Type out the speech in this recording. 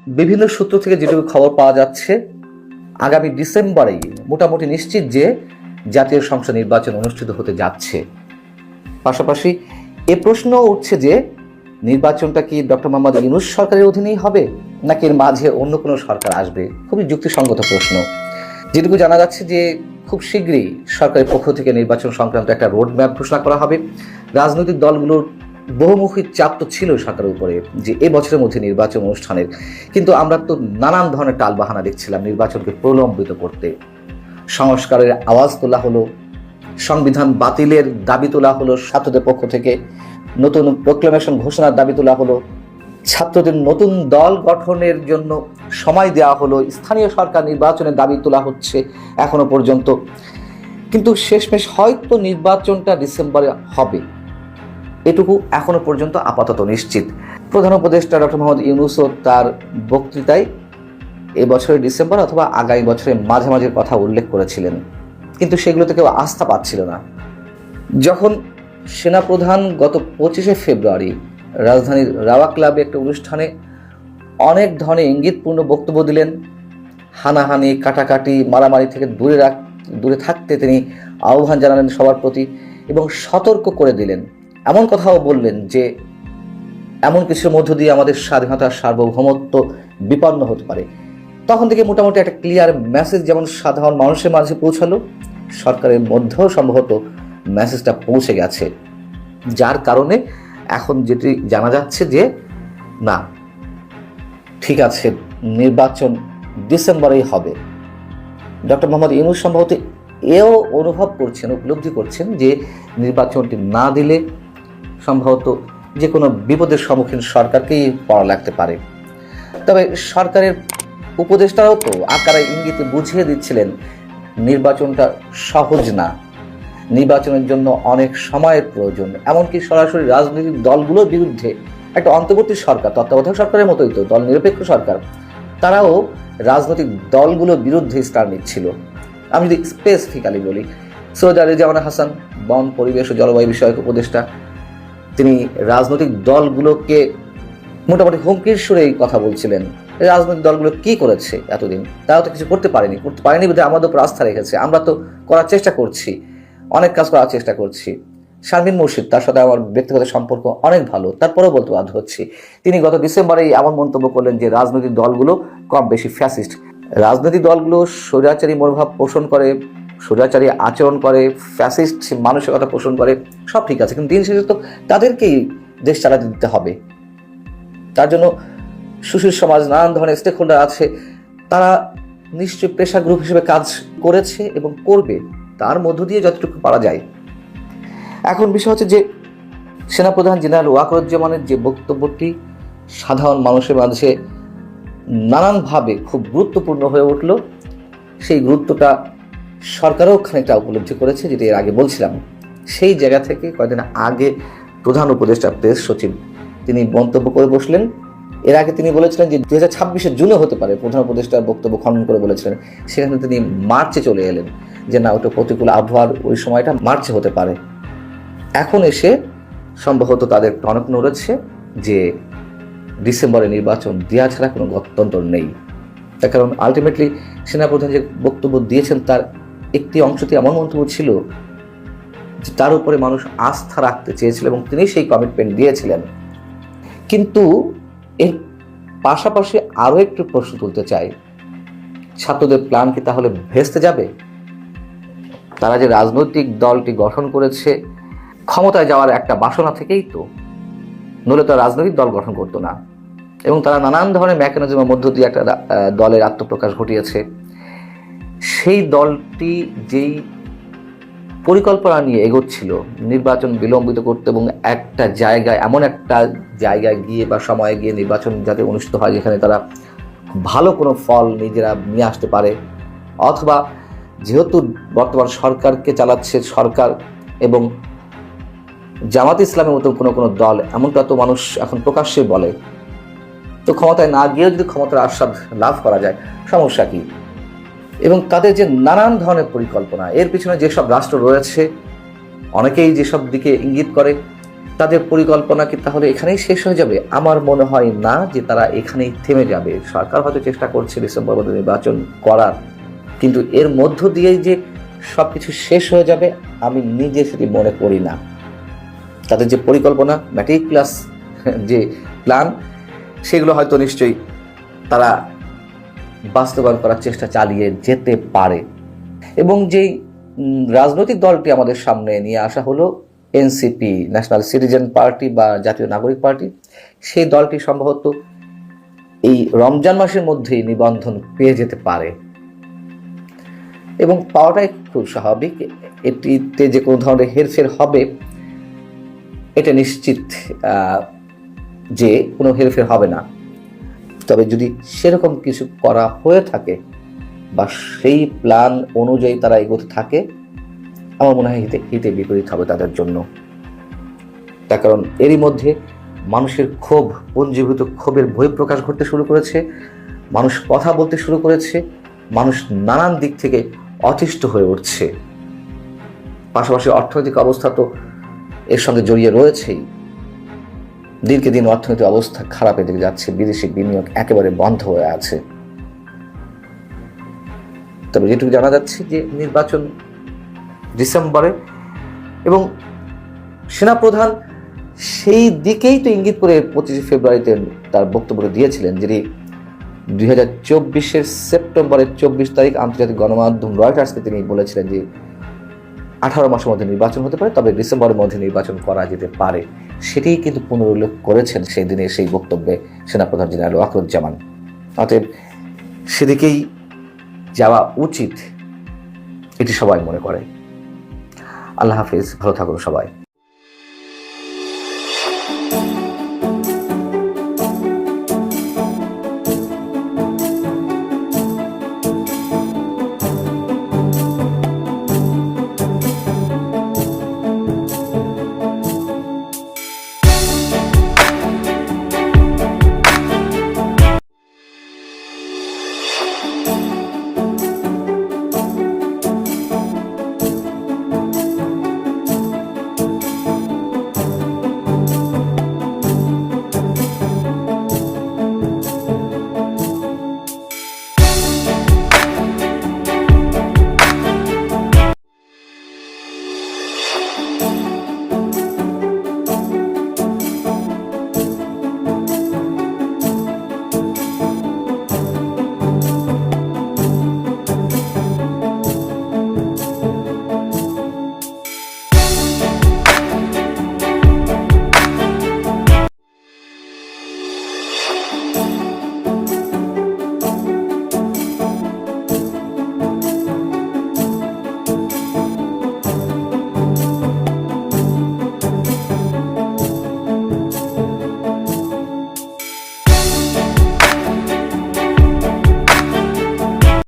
বিভিন্ন সূত্র থেকে যেটুকু খবর পাওয়া যাচ্ছে, আগামী ডিসেম্বরেই মোটামুটি নিশ্চিত যে জাতীয় সংসদ নির্বাচন অনুষ্ঠিত হতে যাচ্ছে। পাশাপাশি এ প্রশ্ন উঠছে যে নির্বাচনটা কি ডক্টর মোহাম্মদ ইউনূস সরকারের অধীনেই হবে নাকি এর মাঝে অন্য কোনো সরকার আসবে? খুবই যুক্তিসঙ্গত প্রশ্ন। যেটুকু জানা যাচ্ছে যে খুব শীঘ্রই সরকারের পক্ষ থেকে নির্বাচন সংক্রান্ত একটা রোড ম্যাপ ঘোষণা করা হবে। রাজনৈতিক দলগুলোর বহুমুখী চাপ তো ছিল সরকারের উপরে যে এ বছরের মধ্যে নির্বাচন অনুষ্ঠানের, কিন্তু আমরা তো নানান ধরনের টালবাহানা দেখছিলাম নির্বাচনকে প্রলম্বিত করতে। সংস্কারের আওয়াজ তোলা হলো, সংবিধান বাতিলের দাবি তোলা হলো ছাত্রদের পক্ষ থেকে, নতুন প্রোক্লেমেশন ঘোষণার দাবি তোলা হলো, ছাত্রদের নতুন দল গঠনের জন্য সময় দেওয়া হলো, স্থানীয় সরকার নির্বাচনের দাবি তোলা হচ্ছে এখনো পর্যন্ত। কিন্তু শেষমেশ হয়তো নির্বাচনটা ডিসেম্বরে হবে, এটুকু এখনো পর্যন্ত আপাতত নিশ্চিত। প্রধান উপদেষ্টা ডক্টর মোহাম্মদ ইউনূসও তার বক্তৃতায় এবছরের ডিসেম্বর অথবা আগামী বছরের মাঝামাঝির কথা উল্লেখ করেছিলেন, কিন্তু সেগুলোতে কেউ আস্থা পাচ্ছিল না। যখন সেনাপ্রধান গত 25শে ফেব্রুয়ারি রাজধানীর রাওয়া ক্লাবে একটা অনুষ্ঠানে অনেক ধরনের ইঙ্গিতপূর্ণ বক্তব্য দিলেন, হানাহানি, কাটাকাটি, মারামারি থেকে দূরে থাকতে তিনি আহ্বান জানালেন সবার প্রতি এবং সতর্ক করে দিলেন। এমন কথাও বললেন যে এমন কিছুর মধ্য দিয়ে আমাদের স্বাধীনতার সার্বভৌমত্ব বিপন্ন হতে পারে। তখন থেকে মোটামুটি একটা ক্লিয়ার মেসেজ যেমন সাধারণ মানুষের মাঝে পৌঁছালো, সরকারের মধ্যেও সম্ভবত মেসেজটা পৌঁছে গেছে, যার কারণে এখন যেটি জানা যাচ্ছে যে না, ঠিক আছে, নির্বাচন ডিসেম্বরেই হবে। ডক্টর মোহাম্মদ ইউনূস সম্ভবত এও অনুভব করছেন, উপলব্ধি করছেন যে নির্বাচনটি না দিলে সম্ভবত যে কোনো বিপদের সম্মুখীন সরকারকেই পড়া লাগতে পারে। তবে সরকারের উপদেষ্টাও তো আকারে ইঙ্গিতে বুঝিয়ে দিচ্ছিলেন নির্বাচনটা সহজ না, নির্বাচনের জন্য অনেক সময়ের প্রয়োজন। এমনকি সরাসরি রাজনৈতিক দলগুলোর বিরুদ্ধে একটা অন্তর্বর্তী সরকার, তত্ত্বাবধায়ক সরকারের মতোই তো দল নিরপেক্ষ সরকার, তারাও রাজনৈতিক দলগুলোর বিরুদ্ধে স্টার নিচ্ছিল। আমি যদি স্পেসিফিক্যালি বলি, সৈয়দ রেজওয়ানা হাসান বন, পরিবেশ ও জলবায়ু বিষয়ক উপদেষ্টা, তিনি রাজনৈতিক দলগুলোকে মোটামুটি হুমকির সুরে এই কথা বলছিলেন। রাজনৈতিক দলগুলো কি করেছে এতদিন? তারাও তো কিছু করতে পারেনি বলে আমাদের উপর আস্থা রেখেছে। আমরা তো করার চেষ্টা করছি, অনেক কাজ করার চেষ্টা করছি। শারমিন মুর্শিদ, তার সাথে আমার ব্যক্তিগত সম্পর্ক অনেক ভালো, তারপরেও বলতে বাধ্য হচ্ছি, তিনি গত ডিসেম্বরেই এমন মন্তব্য করলেন যে রাজনৈতিক দলগুলো কম বেশি ফ্যাসিস্ট। রাজনৈতিক দলগুলো স্বৈরাচারী মনোভাব পোষণ করে, স্বৈরাচারী আচরণ করে, ফ্যাসিস্ট মানসিকতা পোষণ করে, সব ঠিক আছে, কিন্তু দিন শেষে তো তাদেরকেই দেশ চালাতে দিতে হবে। তার জন্য সুশীল সমাজ, নানান ধরনের স্টেক হোল্ডার আছে, তারা নিশ্চয়ই প্রেশার গ্রুপ হিসেবে কাজ করেছে এবং করবে, তার মধ্য দিয়ে যতটুকু পারা যায়। এখন বিষয় হচ্ছে যে সেনাপ্রধান জেনারেল ওয়াকারুজ্জামানের যে বক্তব্যটি সাধারণ মানুষের মাঝে নানানভাবে খুব গুরুত্বপূর্ণ হয়ে উঠল, সেই গুরুত্বটা সরকারও খানিকটা উপলব্ধি করেছে, যেটা এর আগে বলছিলাম। সেই জায়গা থেকে কয়েকদিন আগে প্রধান উপদেষ্টা প্রেস সচিব তিনি মন্তব্য করে বসলেন। এর আগে তিনি বলেছিলেন যে 2026-এর জুনে হতে পারে, প্রধান উপদেষ্টার বক্তব্য খণ্ডন করে বলেছিলেন। সেখানে তিনি মার্চে চলে এলেন যে না, ওটা প্রতিকূল আবহাওয়ার ওই সময়টা মার্চে হতে পারে। এখন এসে সম্ভবত তাদের টনক নড়েছে যে ডিসেম্বরে নির্বাচন দেওয়া ছাড়া কোনো গত্যন্তর নেই। তার কারণ আলটিমেটলি সেনাপ্রধান যে বক্তব্য দিয়েছেন তার একটি অংশটি এমন মন্তব্য ছিল যে তার উপরে মানুষ আস্থা রাখতে চেয়েছিল এবং তিনি সেই কমিটমেন্ট দিয়েছিলেন। কিন্তু এর পাশাপাশি আরও একটু প্রশ্ন তুলতে চাই, ছাত্রদের প্ল্যান কি তাহলে ভেস্তে যাবে? তারা যে রাজনৈতিক দলটি গঠন করেছে ক্ষমতায় যাওয়ার একটা বাসনা থেকেই তো, নইলে তো রাজনৈতিক দল গঠন করতো না। এবং তারা নানান ধরনের মেকানিজমের মধ্য দিয়ে একটা দলের আত্মপ্রকাশ ঘটিয়েছে। সেই দলটি যেই পরিকল্পনা নিয়ে এগোচ্ছিল নির্বাচন বিলম্বিত করতে এবং একটা জায়গায়, এমন একটা জায়গায় গিয়ে বা সময়ে গিয়ে নির্বাচন যাতে অনুষ্ঠিত হয় যেখানে তারা ভালো কোনো ফল নিজেরা নিয়ে আসতে পারে, অথবা যেহেতু বর্তমান সরকারকে চালাচ্ছে সরকার এবং জামাত ইসলামের মতো কোনো দল, এমনটা তো মানুষ এখন প্রকাশ্যে বলে, তো ক্ষমতায় না গিয়েও যদি ক্ষমতার আস্বাদ লাভ করা যায় সমস্যা কি? এবং তাদের যে নানান ধরনের পরিকল্পনা, এর পিছনে যেসব রাষ্ট্র রয়েছে অনেকেই যেসব দিকে ইঙ্গিত করে, তাদের পরিকল্পনা কি তাহলে এখানেই শেষ হয়ে যাবে? আমার মনে হয় না যে তারা এখানেই থেমে যাবে। সরকার হয়তো চেষ্টা করছে ডিসেম্বর মধ্যে নির্বাচন করার, কিন্তু এর মধ্য দিয়েই যে সবকিছু শেষ হয়ে যাবে আমি নিজে সেটি মনে করি না। তাদের যে পরিকল্পনা, ম্যাটিকুলাস যে প্ল্যান, সেগুলো হয়তো নিশ্চয়ই তারা বাস্তবায়ন করার চেষ্টা চালিয়ে যেতে পারে। এবং যেই রাজনৈতিক দলটি আমাদের সামনে নিয়ে আসা হলো, এনসিপি, ন্যাশনাল সিটিজেন পার্টি বা জাতীয় নাগরিক পার্টি, সেই দলটি সম্ভবত এই রমজান মাসের মধ্যেই নিবন্ধন পেয়ে যেতে পারে এবং পাওয়াটাই খুব স্বাভাবিক। এটিতে যে কোনো ধরনের হেরফের হবে এটা নিশ্চিত যে কোনো হেরফের হবে না। তবে যদি সেরকম কিছু করা হয়ে থাকে বা সেই প্ল্যান অনুযায়ী তারা এগোতে থাকে, আমার মনে হয় হিতে বিপরীত হবে তাদের জন্য। তার কারণ এরই মধ্যে মানুষের ক্ষোভ, পঞ্জীভূত ক্ষোভের বহিঃপ্রকাশ ঘটতে শুরু করেছে, মানুষ কথা বলতে শুরু করেছে, মানুষ নানান দিক থেকে অতিষ্ঠ হয়ে উঠছে। পাশাপাশি অর্থনৈতিক অবস্থা তো এর সঙ্গে জড়িয়ে রয়েছেই। দিনকে দিন অর্থনৈতিক অবস্থা খারাপের দিকে যাচ্ছে, বিদেশি বিনিয়োগ একেবারে বন্ধ হয়ে আছে। তবে যেটুকু জানা যাচ্ছে যে নির্বাচন ডিসেম্বরে, এবং সেনাপ্রধান সেই দিকেই তো ইঙ্গিত করে 25 ফেব্রুয়ারিতে তার বক্তব্য দিয়েছিলেন, যিনি 2024 সেপ্টেম্বরের 24 তারিখ আন্তর্জাতিক গণমাধ্যম রয়টার্সকে তিনি বলেছিলেন যে 18 মাসের মধ্যে নির্বাচন হতে পারে, তবে ডিসেম্বরের মধ্যে নির্বাচন করা যেতে পারে। সেটিই কিন্তু পুনরুল্লেখ করেছেন সেই দিনে সেই বক্তব্যে সেনাপ্রধান জেনারেল ওয়াকারুজ্জামান। অতএব সেদিকেই যাওয়া উচিত, এটি সবাই মনে করে। আল্লাহ হাফিজ, ভালো থাকুন সবাই।